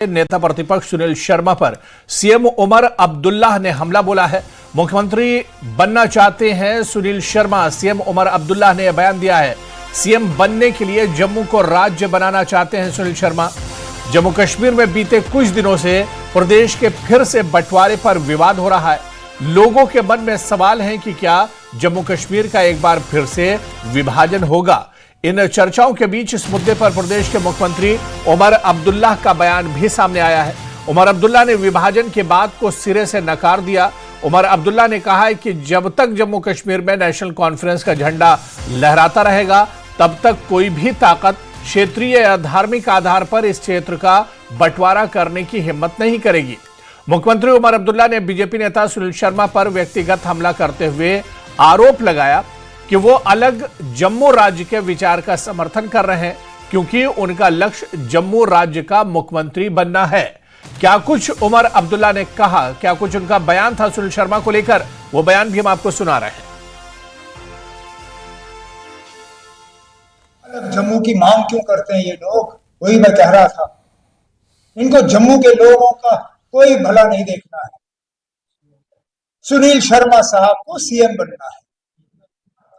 नेता प्रतिपक्ष सुनील शर्मा पर सीएम उमर अब्दुल्लाह ने हमला बोला है। मुख्यमंत्री बनना चाहते हैं सुनील शर्मा। सीएम उमर अब्दुल्लाह ने यह बयान दिया है। सीएम बनने के लिए जम्मू को राज्य बनाना चाहते हैं सुनील शर्मा। जम्मू कश्मीर में बीते कुछ दिनों से प्रदेश के फिर से बंटवारे पर विवाद हो रहा है। लोगों के मन में सवाल है कि क्या जम्मू कश्मीर का एक बार फिर से विभाजन होगा। इन चर्चाओं के बीच इस मुद्दे पर प्रदेश के मुख्यमंत्री उमर अब्दुल्लाह का बयान भी सामने आया है। उमर अब्दुल्लाह ने विभाजन की बात को सिरे से नकार दिया। उमर अब्दुल्लाह ने कहा है कि जब तक जम्मू कश्मीर में नेशनल कॉन्फ्रेंस का झंडा लहराता रहेगा तब तक कोई भी ताकत क्षेत्रीय या धार्मिक आधार पर इस क्षेत्र का बंटवारा करने की हिम्मत नहीं करेगी। मुख्यमंत्री उमर अब्दुल्लाह ने बीजेपी नेता सुनील शर्मा पर व्यक्तिगत हमला करते हुए आरोप लगाया कि वो अलग जम्मू राज्य के विचार का समर्थन कर रहे हैं क्योंकि उनका लक्ष्य जम्मू राज्य का मुख्यमंत्री बनना है। क्या कुछ उमर अब्दुल्लाह ने कहा, क्या कुछ उनका बयान था सुनील शर्मा को लेकर, वो बयान भी हम आपको सुना रहे हैं। अलग जम्मू की मांग क्यों करते हैं ये लोग, वही मैं कह रहा था। इनको जम्मू के लोगों का कोई भला नहीं देखना है। सुनील शर्मा साहब को सीएम बनना है,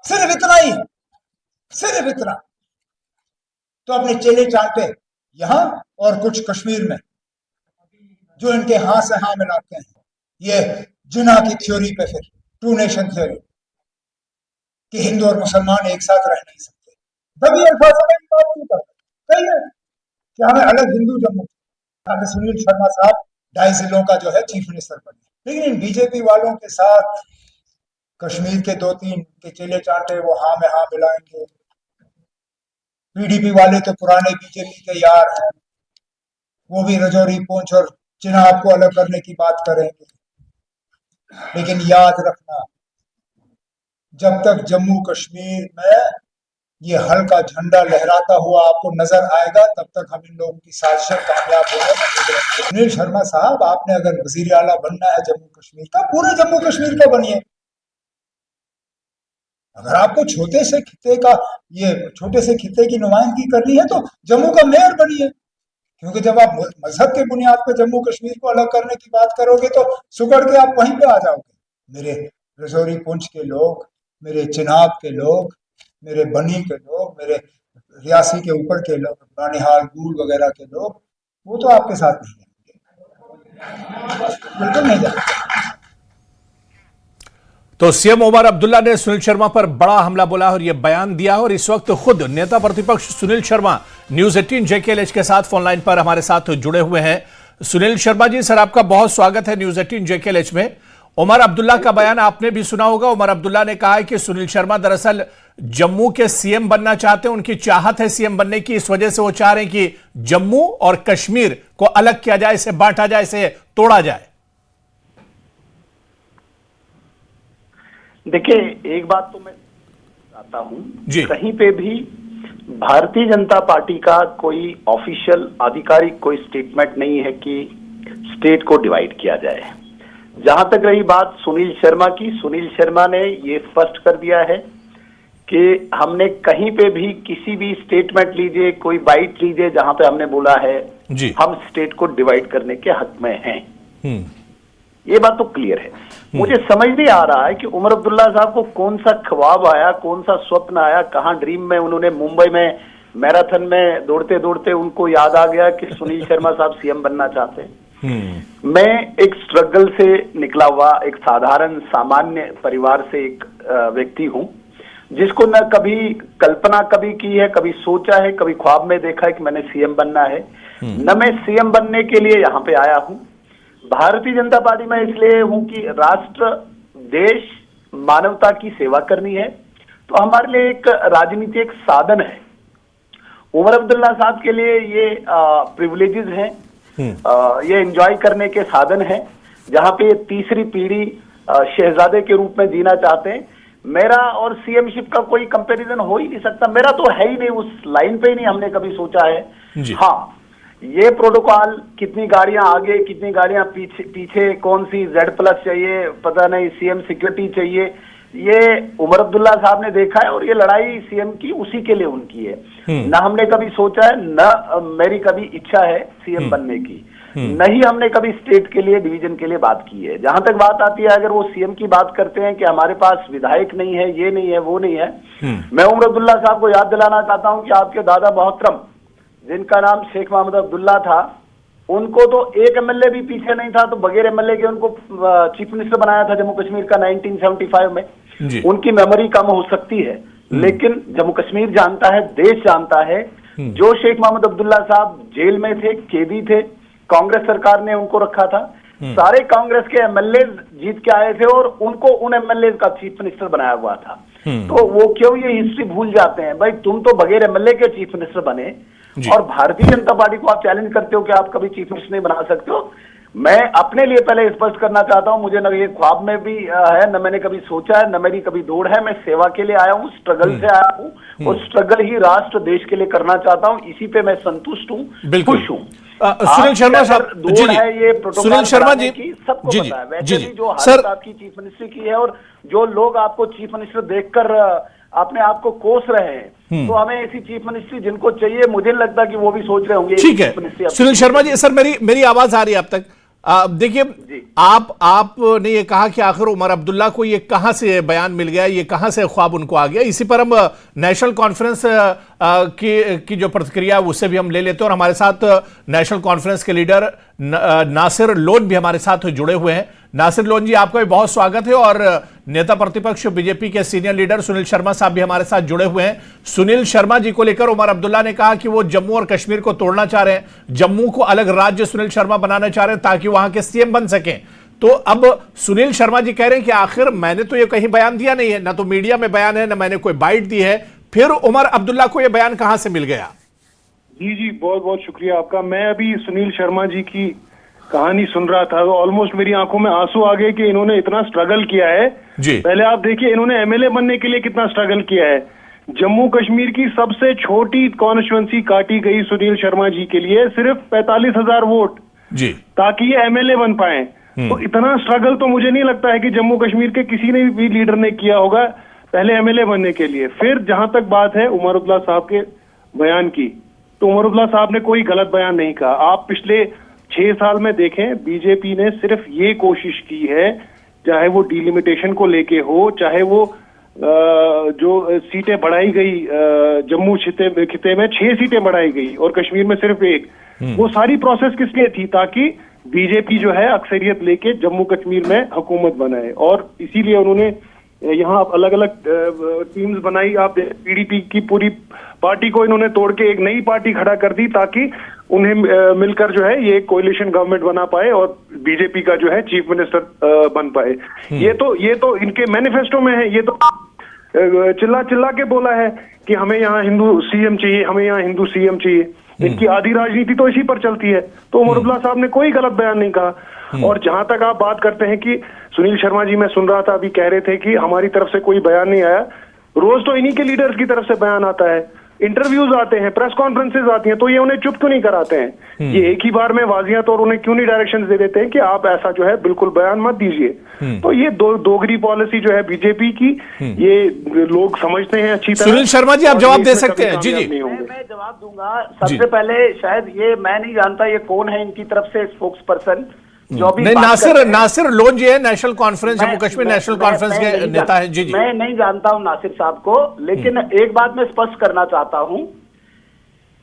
सिर्फ इतना ही, सिर्फ इतना। तो अपने चेले चांटे यहां और कुछ कश्मीर में जो इनके हां से हां मिलाते हैं, ये जिन्ना की थ्योरी पे, फिर टू नेशन थ्योरी कि हिंदू और मुसलमान एक साथ रह नहीं सकते। तभी अल्फाजों में बात क्यों करते कहिए कि हमें अलग हिंदू जम्मू, ताकि सुनील शर्मा साहब 2.5 जिलों का जो है चीफ मिनिस्टर बने। लेकिन इन बीजेपी वालों के साथ कश्मीर के 2-3 के चेले चांटे वो हां में हां मिलाएंगे। पीडीपी वाले तो पुराने बीजेपी के यार हैं, वो भी रजौरी, पूंछ और चिनाब को अलग करने की बात करेंगे। लेकिन याद रखना, जब तक जम्मू कश्मीर में ये हल्का झंडा लहराता हुआ आपको नजर आएगा तब तक हम इन लोगों की साजिशें कामयाब होंगे। सुनील शर्मा साहब, आपने अगर वजीर आला बनना है जम्मू कश्मीर का, पूरे जम्मू कश्मीर का बनिए। अगर आपको छोटे से खित्ते की नुमाइंदगी करनी है तो जम्मू का मेयर बनिए, क्योंकि जब आप मजहब के बुनियाद पर जम्मू कश्मीर को अलग करने की बात करोगे तो सुगड़ के आप वहीं पे आ जाओगे। मेरे रजौरी पुंछ के लोग, मेरे चिनाब के लोग, मेरे बनी के लोग, मेरे रियासी के ऊपर के लोग, बानिहाल, गूल वगैरह के लोग, वो तो आपके साथ नहीं जाएंगे, बिल्कुल नहीं जाएंगे। तो सीएम उमर अब्दुल्ला ने सुनील शर्मा पर बड़ा हमला बोला और यह बयान दिया। और इस वक्त खुद नेता प्रतिपक्ष सुनील शर्मा न्यूज 18 JKLH के साथ फोन लाइन पर हमारे साथ जुड़े हुए हैं। सुनील शर्मा जी, सर आपका बहुत स्वागत है न्यूज 18 JKLH में। उमर अब्दुल्ला का बयान आपने भी सुना होगा। उमर अब्दुल्ला ने कहा है कि सुनील शर्मा दरअसल जम्मू के सीएम बनना चाहते हैं, उनकी चाहत है सीएम बनने की, इस वजह से वो चाह रहे हैं कि जम्मू और कश्मीर को अलग किया जाए, इसे बांटा जाए, इसे तोड़ा जाए। देखिए, एक बात तो मैं चाहता हूं, कहीं पे भी भारतीय जनता पार्टी का कोई ऑफिशियल आधिकारिक कोई स्टेटमेंट नहीं है कि स्टेट को डिवाइड किया जाए। जहां तक रही बात सुनील शर्मा की, सुनील शर्मा ने ये स्पष्ट कर दिया है कि हमने कहीं पे भी किसी भी स्टेटमेंट लीजिए, कोई बाइट लीजिए, जहां पे हमने बोला है हम स्टेट को डिवाइड करने के हक में हैं। ये बात तो क्लियर है। मुझे समझ नहीं आ रहा है कि उमर अब्दुल्ला साहब को कौन सा ख्वाब आया, कौन सा स्वप्न आया, कहां ड्रीम में उन्होंने मुंबई में मैराथन में दौड़ते दौड़ते उनको याद आ गया कि सुनील शर्मा साहब सीएम बनना चाहते हैं। मैं एक स्ट्रगल से निकला हुआ एक साधारण सामान्य परिवार से एक व्यक्ति हूं, जिसको न कभी कल्पना कभी की है, कभी सोचा है, कभी ख्वाब में देखा है कि मैंने सीएम बनना है। न मैं सीएम बनने के लिए यहाँ पे आया हूं। भारतीय जनता पार्टी में इसलिए हूं कि राष्ट्र, देश, मानवता की सेवा करनी है, तो हमारे लिए एक राजनीति एक साधन है। उमर अब्दुल्ला साहब के लिए ये प्रिविलेजेस हैं, ये एंजॉय करने के साधन हैं, जहां पे तीसरी पीढ़ी शहजादे के रूप में जीना चाहते हैं। मेरा और सीएमशिप का कोई कंपैरिजन हो ही नहीं सकता, मेरा तो है ही नहीं, उस लाइन पे ही नहीं हमने कभी सोचा है। हाँ, ये प्रोटोकॉल, कितनी गाड़ियां आगे, कितनी गाड़ियां पीछे, कौन सी Z+ चाहिए, पता नहीं, सीएम सिक्योरिटी चाहिए, ये उमर अब्दुल्ला साहब ने देखा है और ये लड़ाई सीएम की उसी के लिए उनकी है। न हमने कभी सोचा है, न मेरी कभी इच्छा है सीएम बनने की, न ही हमने कभी स्टेट के लिए, डिवीजन के लिए बात की है। जहां तक बात आती है, अगर वो सीएम की बात करते हैं कि हमारे पास विधायक नहीं है, ये नहीं है, वो नहीं है, मैं उमर अब्दुल्ला साहब को याद दिलाना चाहता हूं कि आपके दादा मोहतरम जिनका नाम शेख मोहम्मद अब्दुल्ला था, उनको तो एक एमएलए भी पीछे नहीं था, तो बगैर एमएलए के उनको चीफ मिनिस्टर बनाया था जम्मू कश्मीर का 1975 में। उनकी मेमोरी कम हो सकती है, लेकिन जम्मू कश्मीर जानता है, देश जानता है, जो शेख मोहम्मद अब्दुल्ला साहब जेल में थे, कैदी थे, कांग्रेस सरकार ने उनको रखा था, सारे कांग्रेस के एमएलए जीत के आए थे और उनको उन एमएलए का चीफ मिनिस्टर बनाया हुआ था। तो वो क्यों ये हिस्ट्री भूल जाते हैं? भाई तुम तो बगैर एमएलए के चीफ मिनिस्टर बने और भारतीय जनता पार्टी को आप चैलेंज करते हो कि आप कभी चीफ मिनिस्टर नहीं बना सकते हो। मैं अपने लिए पहले स्पष्ट करना चाहता हूं, मुझे न ये ख्वाब में भी है, न मैंने कभी सोचा है, न मेरी कभी दौड़ है। मैं सेवा के लिए आया हूं, स्ट्रगल से आया हूं और स्ट्रगल ही राष्ट्र देश के लिए करना चाहता हूं। इसी पे मैं संतुष्ट हूं, खुश हूं। सुनील शर्मा साहब, जी ये सुनील शर्मा जी, सबको जी पता है। वैसे जी भी जो सर, हालत आपकी चीफ मिनिस्टर की है और जो लोग आपको चीफ मिनिस्टर देखकर अपने आप को कोस रहे हैं, तो हमें ऐसी चीफ मिनिस्ट्री जिनको चाहिए, मुझे नहीं लगता कि वो भी सोच रहे होंगे। ठीक है सुनील शर्मा जी, सर मेरी आवाज आ रही है अब तक? देखिए आपने ये कहा कि आखिर उमर अब्दुल्ला को ये कहां से बयान मिल गया, ये कहां से ख्वाब उनको आ गया। इसी पर हम नेशनल कॉन्फ्रेंस की जो प्रतिक्रिया उससे भी हम ले लेते हैं और हमारे साथ नेशनल कॉन्फ्रेंस के लीडर नासिर लोन भी हमारे साथ जुड़े हुए हैं। नासिर लोन जी, आपका भी बहुत स्वागत है और नेता प्रतिपक्ष बीजेपी के सीनियर लीडर सुनील शर्मा साहब भी हमारे साथ जुड़े हुए हैं। सुनील शर्मा जी को लेकर उमर अब्दुल्ला ने कहा कि वो जम्मू और कश्मीर को तोड़ना चाह रहे हैं, जम्मू को अलग राज्य सुनील शर्मा बनाना चाह रहे हैं ताकि वहां के सीएम बन सकें। तो अब सुनील शर्मा जी कह रहे हैं कि आखिर मैंने तो ये कहीं बयान दिया नहीं है, ना तो मीडिया में बयान है, ना मैंने कोई बाइट दी है, फिर उमर अब्दुल्ला को यह बयान कहां से मिल गया? जी बहुत बहुत शुक्रिया आपका। मैं अभी सुनील शर्मा जी की कहानी सुन रहा था, ऑलमोस्ट मेरी आंखों में आंसू आ गए कि इन्होंने इतना स्ट्रगल किया है। पहले आप देखिए इन्होंने एमएलए बनने के लिए कितना स्ट्रगल किया है। जम्मू कश्मीर की सबसे छोटी कॉन्स्टिट्यूएंसी काटी गई सुनील शर्मा जी के लिए, सिर्फ 45,000 वोट जी, ताकि ये एमएलए बन पाए। तो इतना स्ट्रगल तो मुझे नहीं लगता है कि जम्मू कश्मीर के किसी ने भी लीडर ने किया होगा पहले एमएलए बनने के लिए। फिर जहां तक बात है उमर अब्दुल्ला साहब के बयान की, तो उमर अब्दुल्ला साहब ने कोई गलत बयान नहीं कहा। आप पिछले 6 साल में देखें, बीजेपी ने सिर्फ ये कोशिश की है, चाहे वो डिलिमिटेशन को लेके हो, चाहे वो जो सीटें बढ़ाई गई, जम्मू खिते में 6 सीटें बढ़ाई गई और कश्मीर में सिर्फ 1, वो सारी प्रोसेस किस लिए थी? ताकि बीजेपी जो है अक्सरियत लेके जम्मू कश्मीर में हुकूमत बनाए। और इसीलिए उन्होंने यहाँ अलग अलग टीम्स बनाई। आप पीडीपी की पूरी पार्टी को इन्होंने तोड़ के एक नई पार्टी खड़ा कर दी ताकि उन्हें मिलकर जो है ये कोalition गवर्नमेंट बना पाए और बीजेपी का जो है चीफ मिनिस्टर बन पाए। ये तो इनके मैनिफेस्टो में है। ये तो चिल्ला चिल्ला के बोला है कि हमें यहाँ हिंदू सीएम चाहिए, हमें यहाँ हिंदू सीएम चाहिए। इनकी आधी राजनीति तो इसी पर चलती है। तो उमर अब्दुल्ला साहब ने कोई गलत बयान नहीं कहा। और जहां तक आप बात करते हैं कि सुनील शर्मा जी, मैं सुन रहा था अभी, कह रहे थे कि हमारी तरफ से कोई बयान नहीं आया। रोज तो इन्हीं के लीडर्स की तरफ से बयान आता है, इंटरव्यूज आते हैं, प्रेस कॉन्फ्रेंसेज आती हैं, तो ये उन्हें चुप क्यों नहीं कराते हैं? ये एक ही बार में वाजिया तौर उन्हें क्यों नहीं डायरेक्शंस दे देते हैं कि आप ऐसा जो है बिल्कुल बयान मत दीजिए? तो ये दोगरी पॉलिसी जो है बीजेपी की, ये लोग समझते हैं अच्छी तरह। सुनील शर्मा जी, आप जवाब दे सकते हैं। जी मैं जवाब दूंगा। सबसे पहले शायद ये मैं नहीं जानता ये कौन है इनकी तरफ से स्पोक्स पर्सन जो भी नासिर लोन जी है, national conference, Jammu Kashmir national conference के नेता है। जी मैं नहीं जानता हूं नासिर साहब को, लेकिन एक बात मैं स्पष्ट करना चाहता हूं।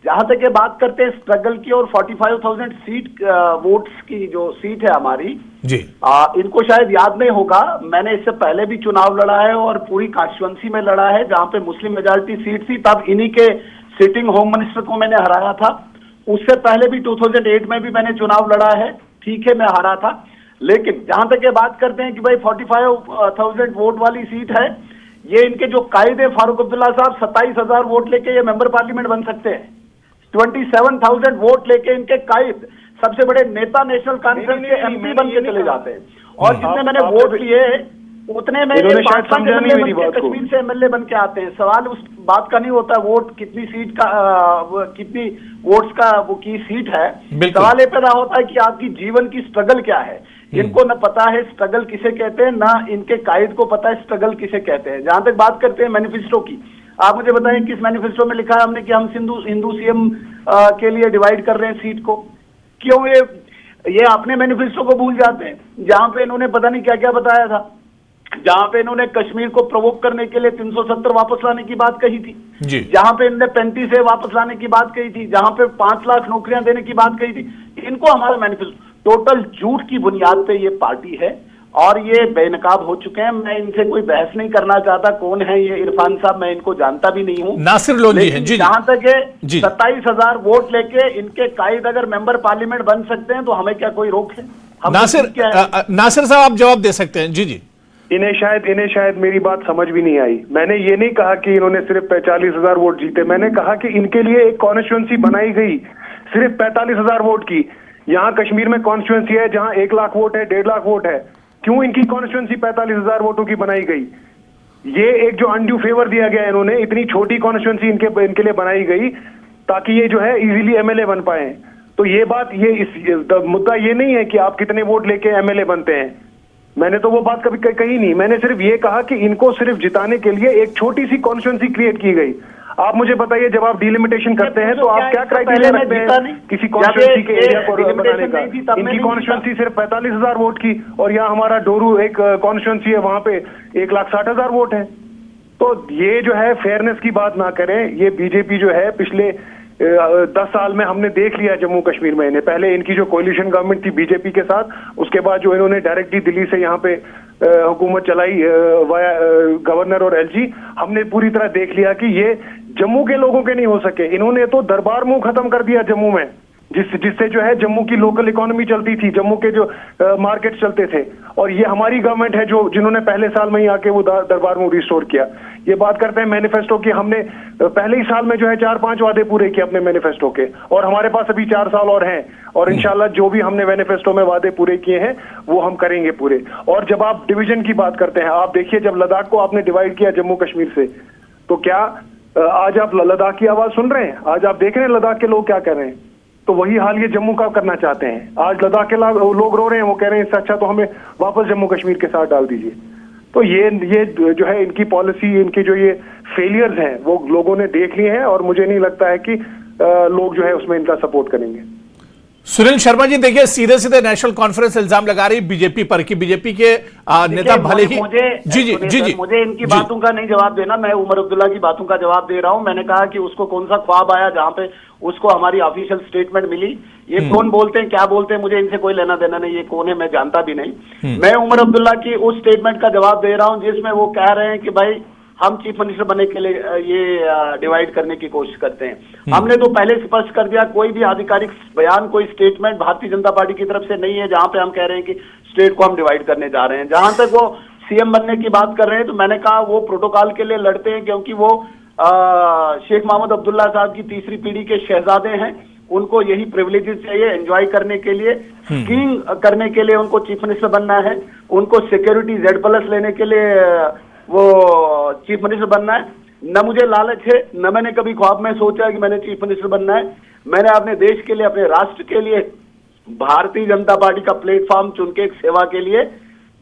जहां तक ये बात करते हैं स्ट्रगल की और 45,000 सीट वोट्स की जो सीट है हमारी जी, इनको शायद याद नहीं होगा, मैंने इससे पहले भी चुनाव लड़ा है और पूरी कॉन्स्टिट्यूएंसी में लड़ा है जहां पे मुस्लिम मेजॉरिटी सीट थी। तब इन्हीं के सिटिंग होम मिनिस्टर को मैंने हराया था। उससे पहले भी 2008 में भी मैंने चुनाव लड़ा है, ठीक है, मैं हारा था। लेकिन जहां तक ये बात करते हैं कि भाई 45,000 वोट वाली सीट है, ये इनके जो कायद है फारूक अब्दुल्ला साहब 27,000 वोट लेके ये मेंबर पार्लियामेंट बन सकते हैं। 27,000 वोट लेके इनके कायद सबसे बड़े नेता नेशनल कॉन्फ्रेंस के एमपी बन के चले जाते हैं। और जितने मैंने वोट लिए उतने में कश्मीर से एमएलए बन के आते हैं। सवाल उस बात का नहीं होता वोट कितनी सीट का कितनी वोट्स का वो की सीट है, सवाल ये पैदा होता है कि आपकी जीवन की स्ट्रगल क्या है। इनको न पता है स्ट्रगल किसे कहते हैं, ना इनके कायद को पता है स्ट्रगल किसे कहते हैं। जहां तक बात करते हैं मैनिफेस्टो की, आप मुझे बताएं किस मैनिफेस्टो में लिखा है हमने कि हम हिंदू सीएम के लिए डिवाइड कर रहे हैं सीट को? क्यों ये अपने मैनिफेस्टो को भूल जाते हैं, जहां पे इन्होंने पता नहीं क्या क्या बताया था, जहां पे इन्होंने कश्मीर को प्रोवोक करने के लिए 370 वापस लाने की बात कही थी, जहां पे इन्होंने 35 से वापस लाने की बात कही थी, जहां पे 5 लाख नौकरियां देने की बात कही थी। इनको हमारा मैनिफेस्टो टोटल झूठ की बुनियाद पे ये पार्टी है और ये बेनकाब हो चुके हैं। मैं इनसे कोई बहस नहीं करना चाहता, कौन है ये इरफान साहब, मैं इनको जानता भी नहीं हूं। नासिर लोधी हैं जी। जहां तक है 27,000 वोट लेके इनके कायद अगर मेंबर पार्लियामेंट बन सकते हैं तो हमें क्या कोई रोक है? नासिर साहब आप जवाब दे सकते हैं। जी जी। इन्हें शायद मेरी बात समझ भी नहीं आई। मैंने ये नहीं कहा कि इन्होंने सिर्फ 40,000 वोट जीते, मैंने कहा कि इनके लिए एक कॉन्स्टिट्यूंसी बनाई गई सिर्फ 45,000 वोट की। यहाँ कश्मीर में कॉन्स्टिट्यूंसी है जहाँ 1 लाख वोट है, 1.5 लाख वोट है। क्यों इनकी कॉन्स्टिट्यूंसी 45,000 वोटों की बनाई गई? ये एक जो अनड्यू फेवर दिया गया इन्होंने, इतनी छोटी कॉन्स्टिट्यूंसी इनके लिए बनाई गई ताकि ये जो है इजीली एमएलए बन पाए। तो ये बात मुद्दा ये नहीं है कि आप कितने वोट लेके एमएलए बनते हैं, मैंने तो वो बात कभी कही नहीं। मैंने सिर्फ ये कहा कि इनको सिर्फ जिताने के लिए एक छोटी सी कॉन्स्टिट्यूंसी क्रिएट की गई। आप मुझे बताइए, जब आप डिलिमिटेशन करते हैं तो आप क्या क्राइटेरिया रखते हैं किसी कॉन्स्टिट्यूंसी के एरिया को बनाने का? इनकी कॉन्स्टिट्यूंसी सिर्फ 45,000 वोट की और यहाँ हमारा डोरू एक कॉन्स्टिट्यूंसी है, वहां पे 1,60,000 वोट है। तो ये जो है फेयरनेस की बात ना करें। ये बीजेपी जो है पिछले 10 साल में हमने देख लिया जम्मू कश्मीर में इन्हें। पहले इनकी जो कोलिशन गवर्नमेंट थी बीजेपी के साथ, उसके बाद जो इन्होंने डायरेक्टली दिल्ली से यहाँ पे हुकूमत चलाई वाया गवर्नर और एलजी, हमने पूरी तरह देख लिया कि ये जम्मू के लोगों के नहीं हो सके। इन्होंने तो दरबार मुंह खत्म कर दिया जम्मू में, जिससे जो है जम्मू की लोकल इकोनॉमी चलती थी, जम्मू के जो मार्केट चलते थे। और ये हमारी गवर्नमेंट है जिन्होंने पहले साल में ही आके वो दरबार मुंह रिस्टोर किया। ये बात करते हैं मैनिफेस्टो की, हमने पहले ही साल में जो है 4-5 वादे पूरे किए अपने मैनिफेस्टो के, और हमारे पास अभी 4 साल और हैं। और इंशाल्लाह जो भी हमने मैनिफेस्टो में वादे पूरे किए हैं वो हम करेंगे पूरे। और जब आप डिवीजन की बात करते हैं, आप देखिए जब लद्दाख को आपने डिवाइड किया जम्मू कश्मीर से, तो क्या आज आप लद्दाख की आवाज सुन रहे हैं? आज आप देख रहे हैं लद्दाख के लोग क्या कर रहे हैं? तो वही हाल ये जम्मू का करना चाहते हैं। आज लद्दाख के लोग रो रहे हैं, वो कह रहे हैं इससे अच्छा तो हमें वापस जम्मू कश्मीर के साथ डाल दीजिए। तो ये जो है इनकी पॉलिसी, इनके जो ये फेलियर्स हैं वो लोगों ने देख लिए हैं और मुझे नहीं लगता है कि लोग जो है उसमें इनका सपोर्ट करेंगे। सुनील शर्मा जी, देखिए सीधे सीधे नेशनल कॉन्फ्रेंस इल्जाम लगा रही बीजेपी पर कि बीजेपी के नेता भले ही मुझे इनकी बातों का नहीं जवाब देना, मैं उमर अब्दुल्ला की बातों का जवाब दे रहा हूं। मैंने कहा कि उसको कौन सा ख्वाब आया जहां पे उसको हमारी ऑफिशियल स्टेटमेंट मिली। ये कौन बोलते हैं, क्या बोलते हैं, मुझे इनसे कोई लेना देना नहीं, ये कौन है मैं जानता भी नहीं। मैं उमर अब्दुल्ला की उस स्टेटमेंट का जवाब दे रहा हूं जिसमें वो कह रहे हैं कि भाई हम चीफ मिनिस्टर बनने के लिए ये डिवाइड करने की कोशिश करते हैं। हमने तो पहले स्पष्ट कर दिया, कोई भी आधिकारिक बयान, कोई स्टेटमेंट भारतीय जनता पार्टी की तरफ से नहीं है जहां पे हम कह रहे हैं कि स्टेट को हम डिवाइड करने जा रहे हैं। जहां तक वो सीएम बनने की बात कर रहे हैं, तो मैंने कहा वो प्रोटोकॉल के लिए लड़ते हैं क्योंकि वो शेख मोहम्मद अब्दुल्ला साहब की तीसरी पीढ़ी के शहजादे हैं। उनको यही प्रिविलेजेस चाहिए एंजॉय करने के लिए, स्कीइंग करने के लिए उनको चीफ मिनिस्टर बनना है, उनको सिक्योरिटी Z+ लेने के लिए वो चीफ मिनिस्टर बनना है। न मुझे लालच है, न मैंने कभी ख्वाब में सोचा कि मैंने चीफ मिनिस्टर बनना है। मैंने अपने देश के लिए, अपने राष्ट्र के लिए भारतीय जनता पार्टी का प्लेटफॉर्म चुन के एक सेवा के लिए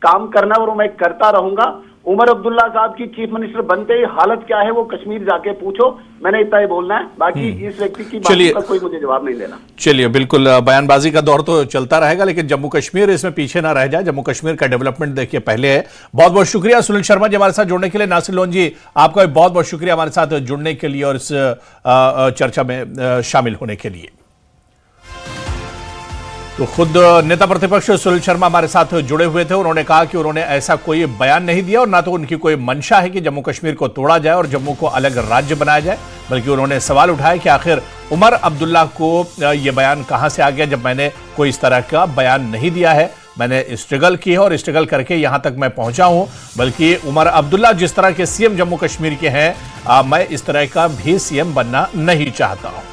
काम करना, और मैं करता रहूंगा। उमर अब्दुल्ला साहब की चीफ मिनिस्टर बनते ही हालत क्या है वो कश्मीर जाके पूछो, मैंने इतना ही बोलना है। बाकी इस व्यक्ति की बात का कोई मुझे जवाब नहीं देना। चलिए, बिल्कुल बयानबाजी का दौर तो चलता रहेगा, लेकिन जम्मू कश्मीर इसमें पीछे ना रह जाए। जम्मू कश्मीर का डेवलपमेंट देखिए पहले है। बहुत बहुत शुक्रिया सुनील शर्मा जी हमारे साथ जुड़ने के लिए। नासिर लोधी जी, आपका भी बहुत बहुत शुक्रिया हमारे साथ जुड़ने के लिए और इस चर्चा में शामिल होने के लिए। तो खुद नेता प्रतिपक्ष सुनील शर्मा हमारे साथ जुड़े हुए थे। उन्होंने कहा कि उन्होंने ऐसा कोई बयान नहीं दिया और ना तो उनकी कोई मंशा है कि जम्मू कश्मीर को तोड़ा जाए और जम्मू को अलग राज्य बनाया जाए, बल्कि उन्होंने सवाल उठाया कि आखिर उमर अब्दुल्ला को यह बयान कहां से आ गया जब मैंने कोई इस तरह का बयान नहीं दिया है। मैंने स्ट्रगल की है और स्ट्रगल करके यहां तक मैं पहुंचा हूं, बल्कि उमर अब्दुल्ला जिस तरह के सीएम जम्मू कश्मीर के हैं, मैं इस तरह का भी सीएम बनना नहीं चाहता हूं।